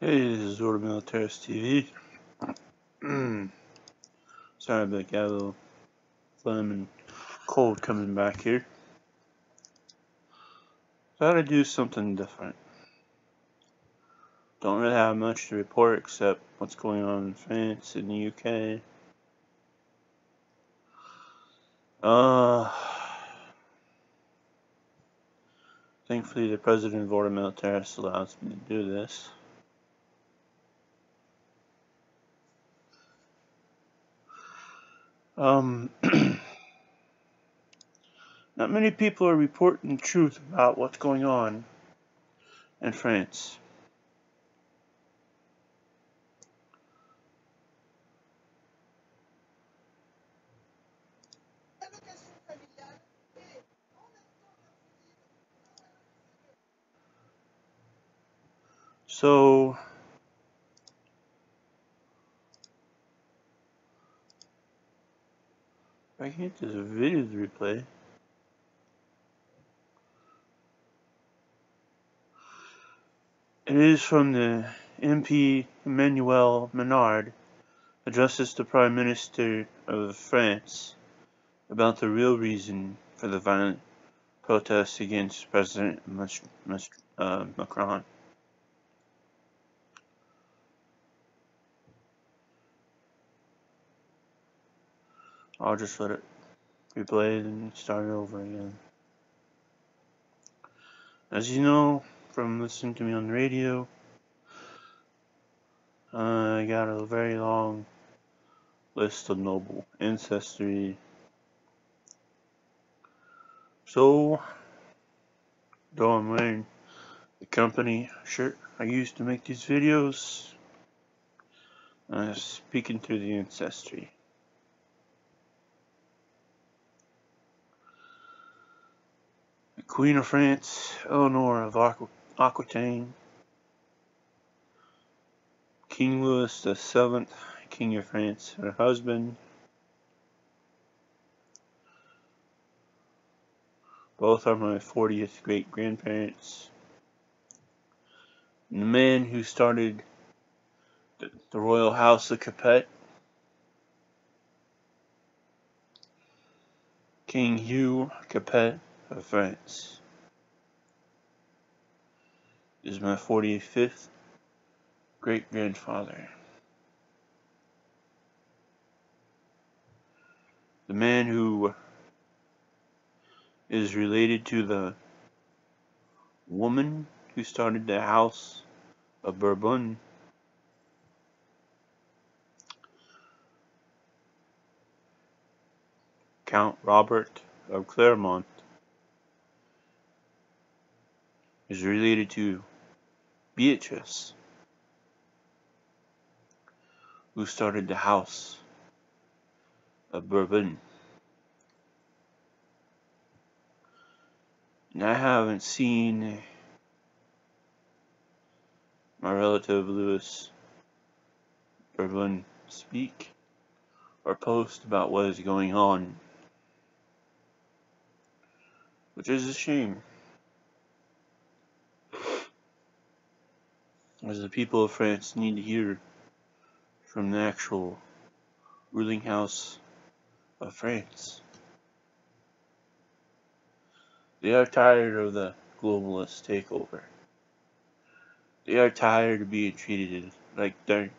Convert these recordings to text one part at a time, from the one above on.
Hey, this is Order Militaris TV. Sorry about got a little phlegm and cold coming back here. Thought I'd do something different. Don't really have much to report except what's going on in France and the UK. Thankfully the President of Order Militaris allows me to do this. Not many people are reporting the truth about what's going on in France. So, I can't do the video replay. It is from the MP Emmanuel Menard, addresses the Prime Minister of France about the real reason for the violent protests against President Macron. I'll just let it replay and start it over again. As you know from listening to me on the radio, I got a very long list of noble ancestry. So, though I'm wearing the company shirt I used to make these videos, I'm speaking through the ancestry. The Queen of France, Eleanor of Aquitaine, King Louis VII, King of France, her husband. Both are my 40th great-grandparents. And the man who started the Royal House of Capet, King Hugh Capet of France, is my 45th great-grandfather. The man who is related to the woman who started the House of Bourbon, Count Robert of Clermont, is related to Beatrice, who started the House of Bourbon. And I haven't seen my relative Louis Bourbon speak or post about what is going on, which is a shame, as the people of France need to hear from the actual ruling house of France. They are tired of the globalist takeover. They are tired of being treated like they're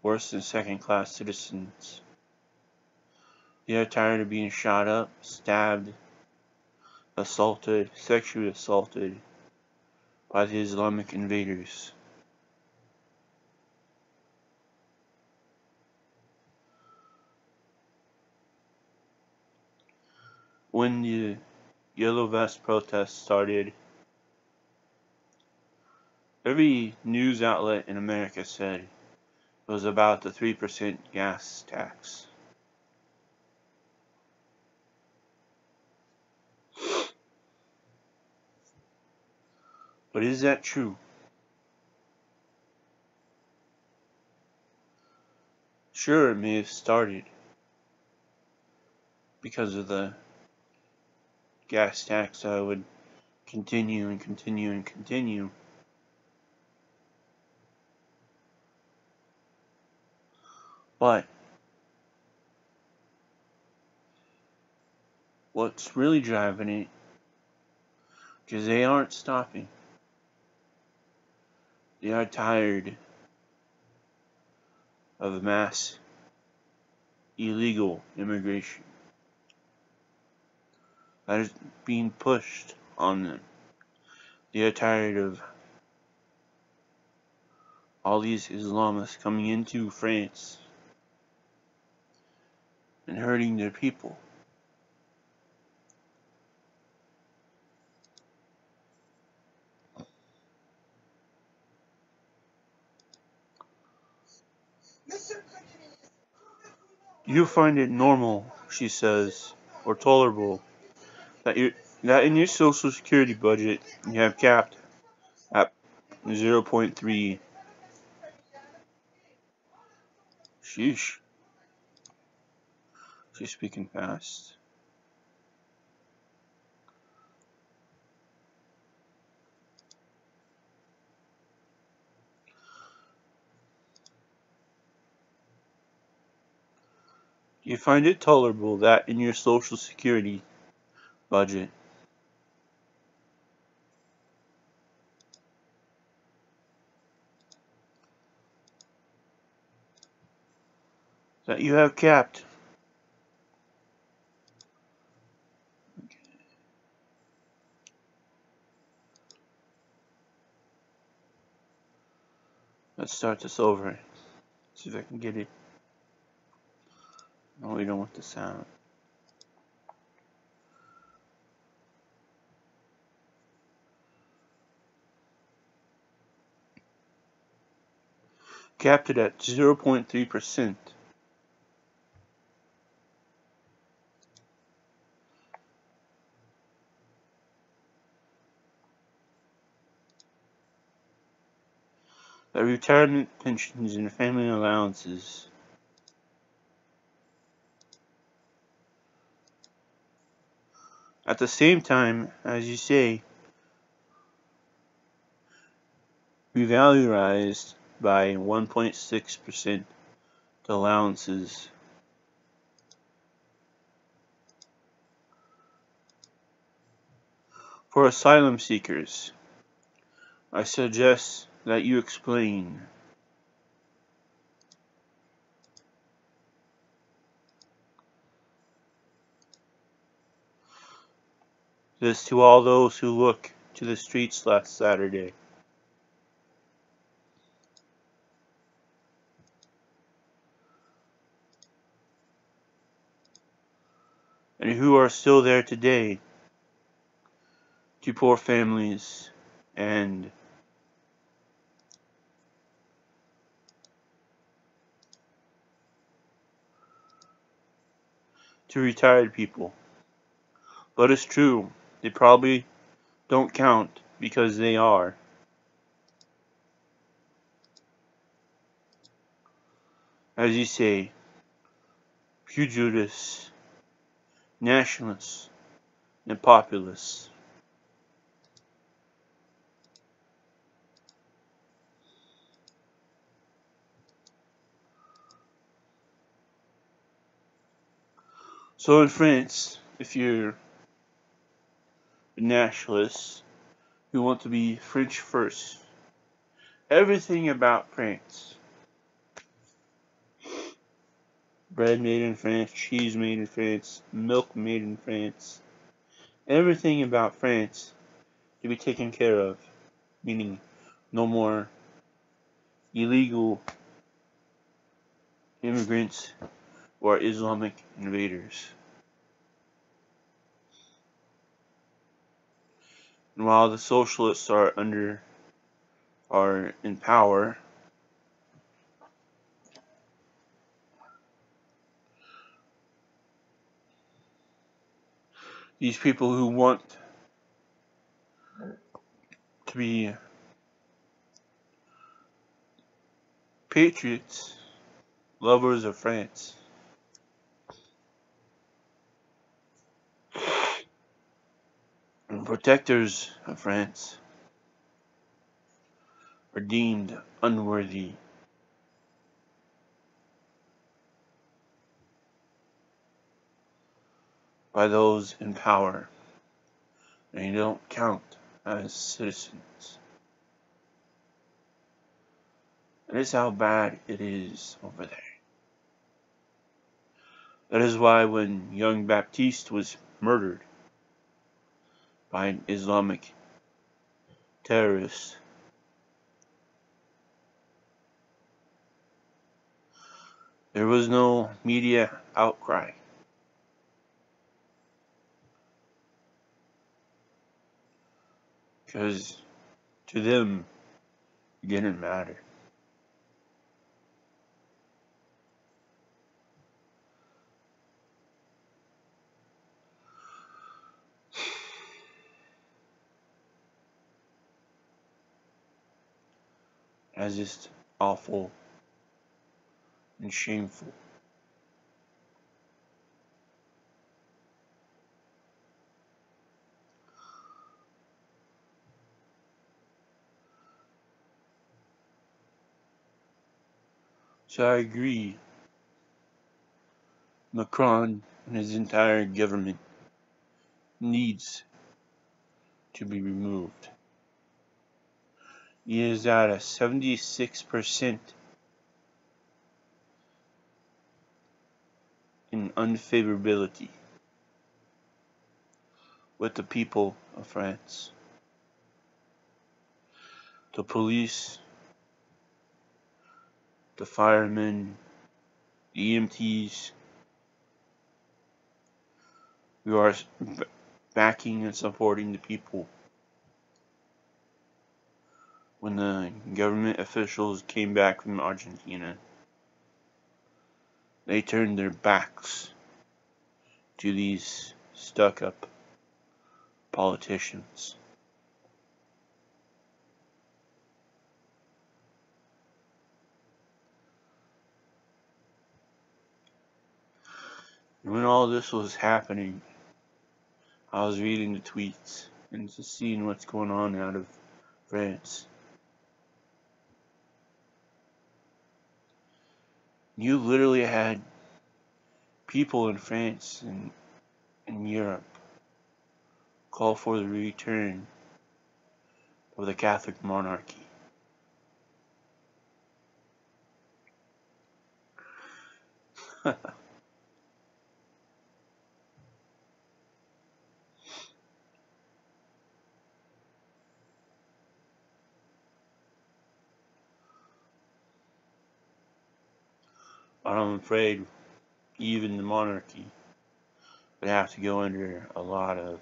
worse than second-class citizens. They are tired of being shot up, stabbed, assaulted, sexually assaulted by the Islamic invaders. When the Yellow Vest protests started, every news outlet in America said it was about the 3% gas tax. But is that true? Sure, it may have started because of the gas tax that would continue and continue and continue. But what's really driving it, because they aren't stopping, they are tired of mass illegal immigration that is being pushed on them. They are tired of all these Islamists coming into France and hurting their people. You find it normal, she says, or tolerable, that in your social security budget you have capped at 0.3. Sheesh. She's speaking fast. You find it tolerable that in your social security budget that you have capped let's start this over. See if I can get it. No, we don't want the sound. Capped it at 0.3%. That retirement pensions and family allowances at the same time, as you say, revalorized by 1.6%, the allowances. For asylum seekers, I suggest that you explain this to all those who look to the streets last Saturday. And who are still there today, to poor families and to retired people. But it's true, they probably don't count because they are, as you say, pugilists, nationalists, and populists. So in France, if you're a nationalist who want to be French first, everything about France, bread made in France, cheese made in France, milk made in France, everything about France to be taken care of, meaning no more illegal immigrants or Islamic invaders. And while the socialists are in power, these people who want to be patriots, lovers of France, and protectors of France, are deemed unworthy by those in power, and you don't count as citizens. That is how bad it is over there. That is why when young Baptiste was murdered by an Islamic terrorist, there was no media outcry. Because to them, it didn't matter. That's just awful and shameful. So I agree, Macron and his entire government needs to be removed. He is at a 76% in unfavorability with the people of France. The police, the firemen, the EMTs, we are backing and supporting the people. When the government officials came back from Argentina, they turned their backs to these stuck-up politicians. When all this was happening, I was reading the tweets and just seeing what's going on out of France. You literally had people in France and in Europe call for the return of the Catholic monarchy. I'm afraid even the monarchy would have to go under a lot of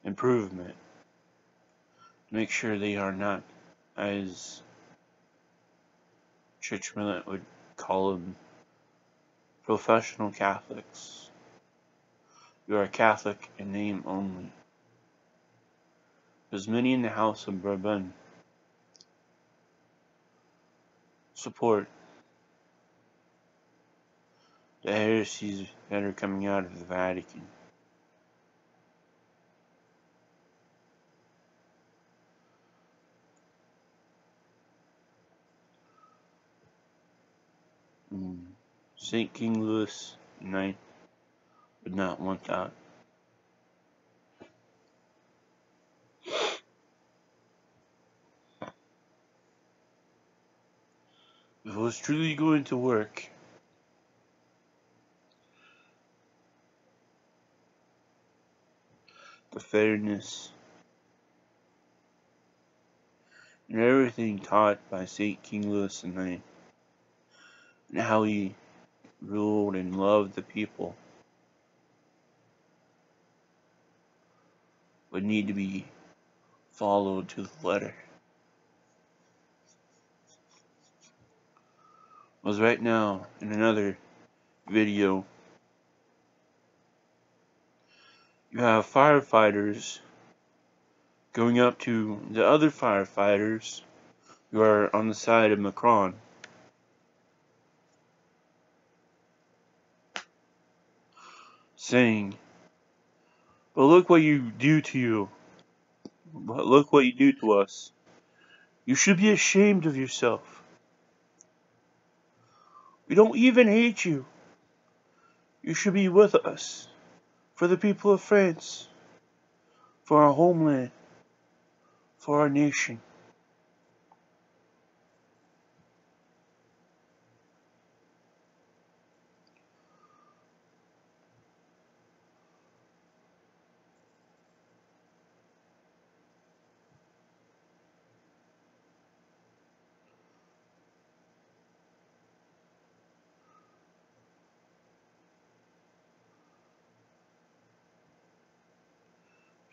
improvement to make sure they are not, as Church Millet would call them, professional Catholics. You are Catholic in name only. Because many in the House of Bourbon support the heresies that are coming out of the Vatican. St. King Louis IX would not want that. If it was truly going to work, the fairness and everything taught by St. King Louis IX, and how he ruled and loved the people, would need to be followed to the letter. Because right now, in another video, you have firefighters going up to the other firefighters who are on the side of Macron, saying, "But look what you do to you. But look what you do to us. You should be ashamed of yourself. We don't even hate you. You should be with us, for the people of France, for our homeland, for our nation.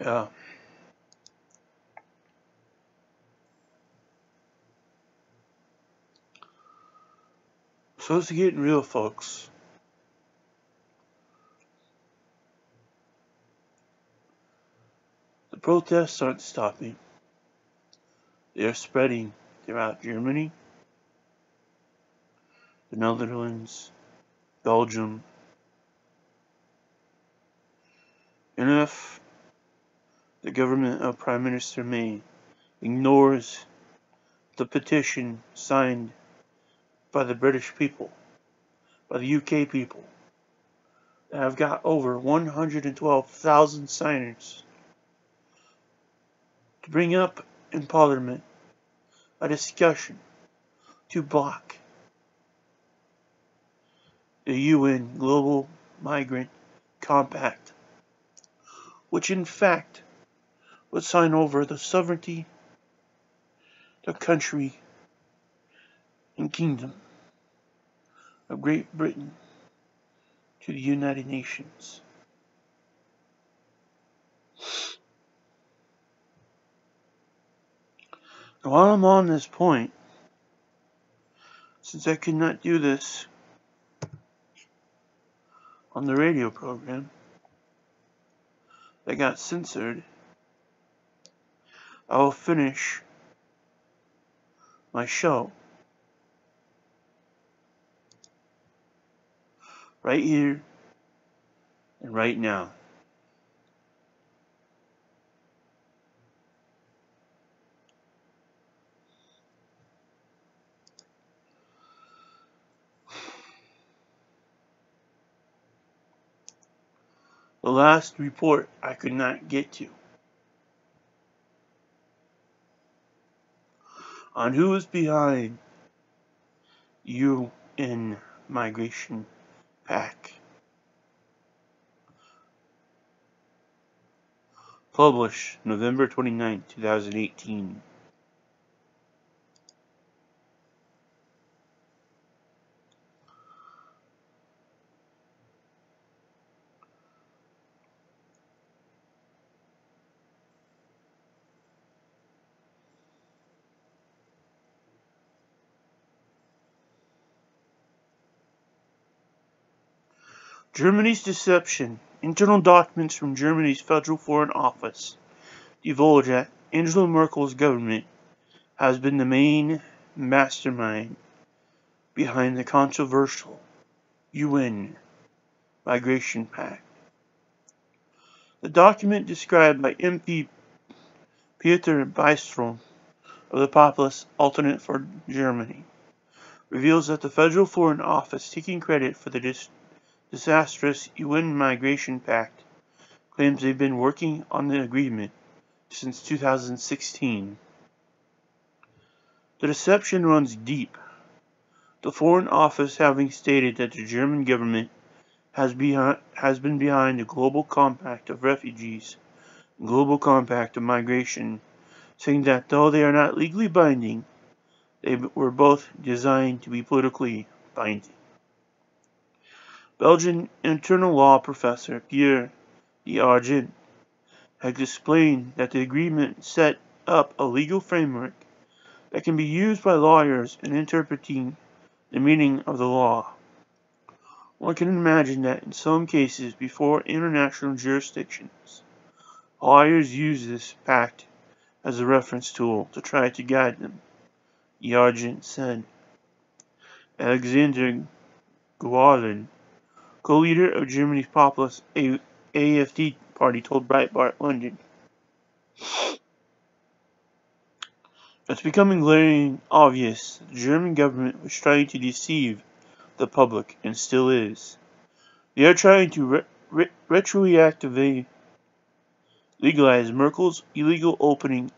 Yeah. So it's getting real, folks. The protests aren't stopping. They are spreading throughout Germany, the Netherlands, Belgium, and if the government of Prime Minister May ignores the petition signed by the British people, by the UK people, that have got over 112,000 signers to bring up in Parliament a discussion to block the UN Global Migrant Compact, which in fact would sign over the sovereignty, the country, and kingdom of Great Britain to the United Nations. And while I'm on this point, since I could not do this on the radio program that got censored, I will finish my show right here and right now. The last report I could not get to on who is behind UN Migration Pact, published November 29, 2018. Germany's deception. Internal documents from Germany's Federal Foreign Office divulge that Angela Merkel's government has been the main mastermind behind the controversial UN Migration Pact. The document, described by MP Peter Bystrom of the populist Alternate for Germany, reveals that the Federal Foreign Office, taking credit for the disastrous UN Migration Pact, claims they've been working on the agreement since 2016. The deception runs deep, the Foreign Office having stated that the German government has been behind the Global Compact of Refugees and Global Compact of Migration, saying that though they are not legally binding, they were both designed to be politically binding. Belgian internal law professor Pierre d'Argent has explained that the agreement set up a legal framework that can be used by lawyers in interpreting the meaning of the law. One can imagine that in some cases before international jurisdictions, lawyers use this pact as a reference tool to try to guide them, D'Argent said. Alexander Gualin, co-leader of Germany's populist AfD party, told Breitbart London, "It's becoming glaringly obvious that the German government was trying to deceive the public, and still is. They are trying to retroactively legalize Merkel's illegal opening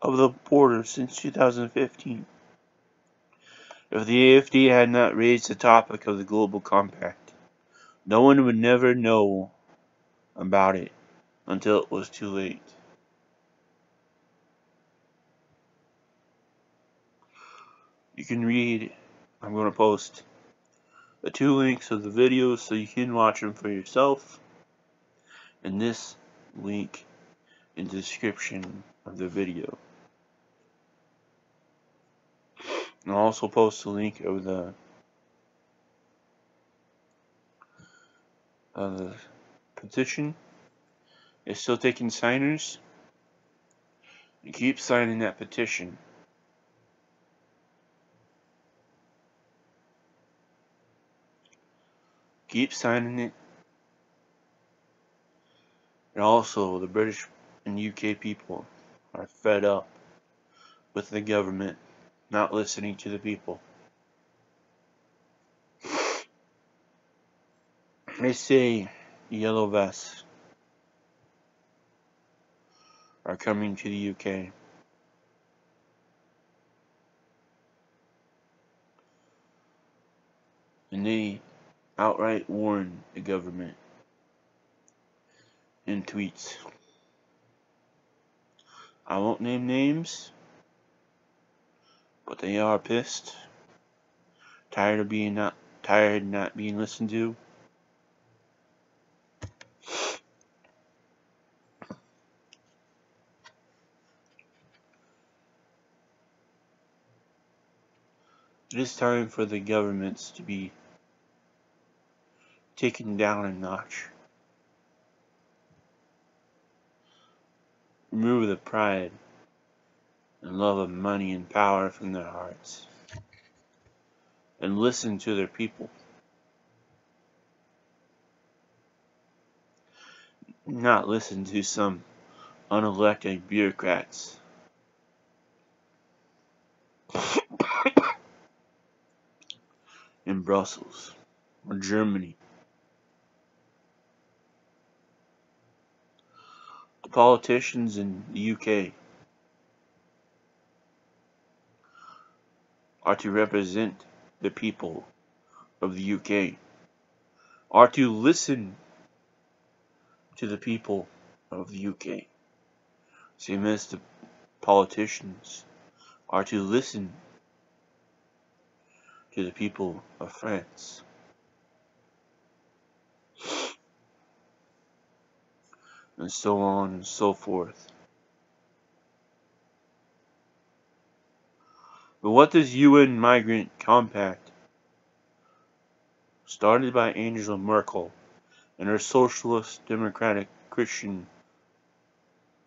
of the border since 2015. If the AfD had not raised the topic of the global compact, no one would never know about it until it was too late. You can read, I'm going to post the 2 links of the videos so you can watch them for yourself, and this link in the description of the video. And I'll also post the link of the petition. It's still taking signers. You keep signing that petition. Keep signing it. And also, the British and UK people are fed up with the government not listening to the people. They say yellow vests are coming to the UK. And they outright warn the government in tweets. I won't name names, but they are pissed, tired of not being listened to. It is time for the governments to be taken down a notch. Remove the pride and love of money and power from their hearts, and listen to their people. Not listen to some unelected bureaucrats in Brussels or Germany. The politicians in the UK are to represent the people of the UK, are to listen to the people of the UK, same as the politicians are to listen to the people of France. And so on and so forth. But what does UN Migrant Compact, started by Angela Merkel and her Socialist Democratic Christian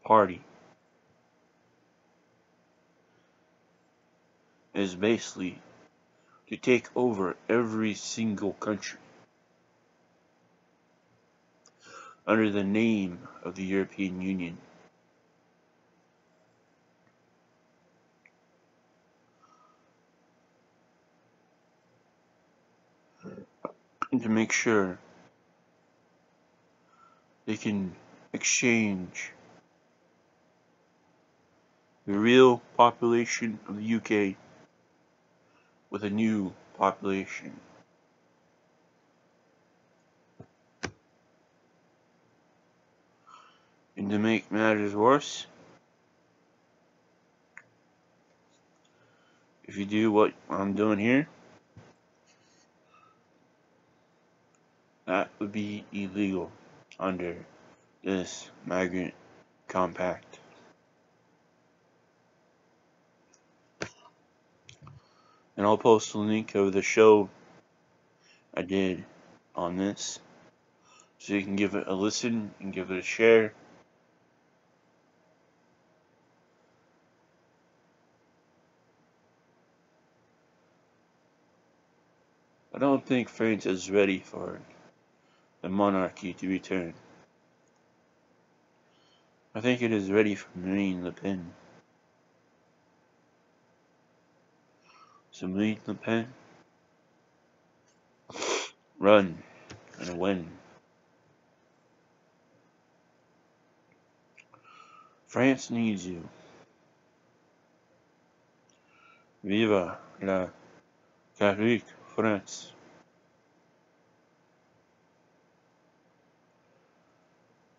Party, is basically to take over every single country under the name of the European Union. And to make sure they can exchange the real population of the UK with a new population. And to make matters worse, if you do what I'm doing here, that would be illegal under this migrant compact. And I'll post a link of the show I did on this, so you can give it a listen and give it a share. I don't think France is ready for the monarchy to return. I think it is ready for Marine Le Pen. So Marine Le Pen, run. and win. France needs you. Viva la Catholique France.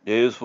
Deus